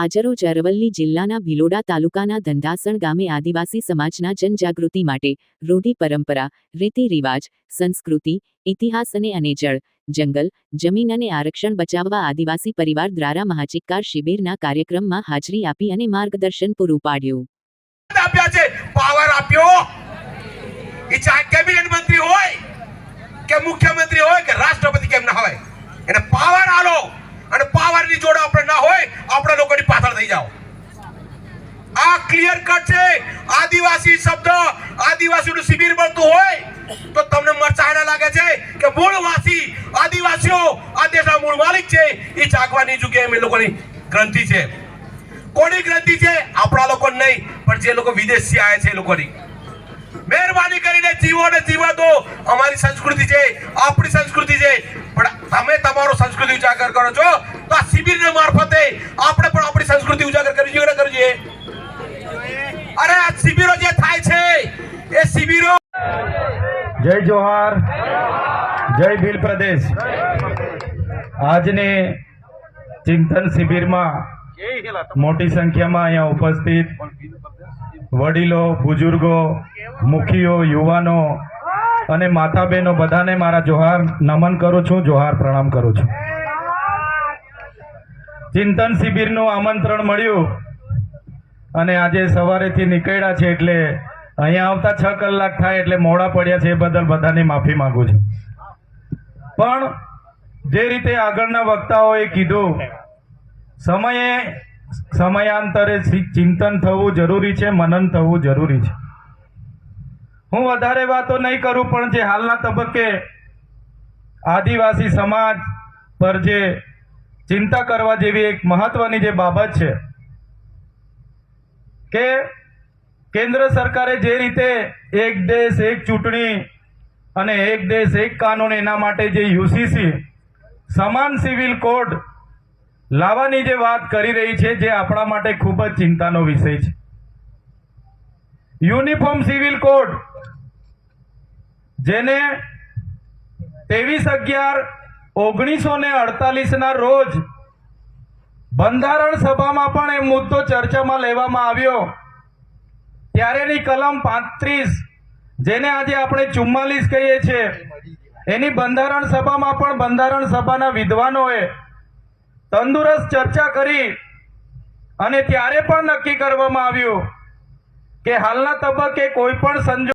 આજરોજ અરવલ્લી જિલ્લાના ભિલોડા તાલુકાના ધંધાસણ ગામે આદિવાસી સમાજના જનજાગૃતિ માટે રૂઢિ પરંપરા, રીતિ રિવાજ, સંસ્કૃતિ, ઇતિહાસ અને જળ, જંગલ, જમીન અને આરક્ષણ બચાવવા આદિવાસી પરિવાર દ્વારા મહાચિક્કાર શિબિરના કાર્યક્રમમાં હાજરી આપી અને માર્ગદર્શન પૂરું પાડ્યું. પાવર આપ્યો એ ચાહે કેબિનેટ મંત્રી હોય કે મુખ્યમંત્રી હોય કે રાષ્ટ્રપતિ કેમ ના હોય, એને પાવર આલો અને પાવરની જોડે આપણે ના હોય આપણે લોકોની પાછળ થઈ જાઓ. આ ક્લિયર કટ છે. આદિવાસી શબ્દ આદિવાસીનું શિબિર બનતું હોય તો તમને મરચાના લાગે છે કે મૂળવાસી આદિવાસીઓ આ દેશના મૂળ માલિક છે. એ જાગવાની જુગે એમ એ લોકોની ગ્રંથિ છે. કોની ગ્રંથિ છે? આપણા લોકો નહીં, પણ જે લોકો વિદેશથી આવ્યા છે એ લોકોની. મહેરબાની કરીને જીવો ને જીવા દો. અમારી સંસ્કૃતિ છે, આપણી સંસ્કૃતિ છે, પણ તમે તમારો સંસ્કૃતિ ઉજાગર કરો છો તો આ શિબિરના મારફતે આપણે પણ આપણી સંસ્કૃતિ ઉજાગર કરવી જોઈએ કે કરવી જોઈએ? અરે આ શિબિરો જે થાય છે એ શિબિરો. જય જોહાર, જય ભીલ પ્રદેશ. આજની ચિંતન શિબિરમાં મોટી સંખ્યામાં અહીંયા ઉપસ્થિત વડીલો, બુજુર્ગો, મુખીઓ, યુવાનો અને માતા બહેનો બધાને મારા જોહાર નમન કરું છું, જોહાર પ્રણામ કરું છું. ચિંતન શિબિરનું આમંત્રણ મળ્યું અને આજે સવારેથી નીકળ્યા છે એટલે અહીંયા આવતા 6 કલાક થાય એટલે મોડા પડ્યા છે, એ બદલ બધાની માફી માંગુ છું. પણ જે રીતે આગળના વક્તાઓએ કીધું, સમયાંતરે ચિંતન થવું જરૂરી છે, મનન થવું જરૂરી છે. હું વધારે વાતો નહીં કરું, પણ જે હાલના તબક્કે આદિવાસી સમાજ પર જે ચિંતા કરવા જેવી એક મહત્વની જે બાબત છે કે કેન્દ્ર સરકારે જે રીતે એક દેશ એક ચૂંટણી અને એક દેશ એક કાનૂન એના માટે જે યુસીસી સમાન સિવિલ કોડ લાવવાની જે વાત કરી રહી છે, જે આપણા માટે ખૂબ જ ચિંતાનો વિષય છે. યુનિફોર્મ સિવિલ કોડ જેને 23/11/1948 ના રોજ બંધારણ સભામાં પણ એ મુદ્દો ચર્ચામાં લેવામાં આવ્યો. ત્યારેની કલમ 35 જેને આજે આપણે 44 કહીએ છીએ, એની બંધારણ સભામાં પણ બંધારણ સભાના વિદ્વાનોએ તંદુરસ્ત ચર્ચા કરી અને ત્યારે પણ નક્કી કરવામાં આવ્યું કે હાલના તબક્કે કોઈ પણ સંજોગ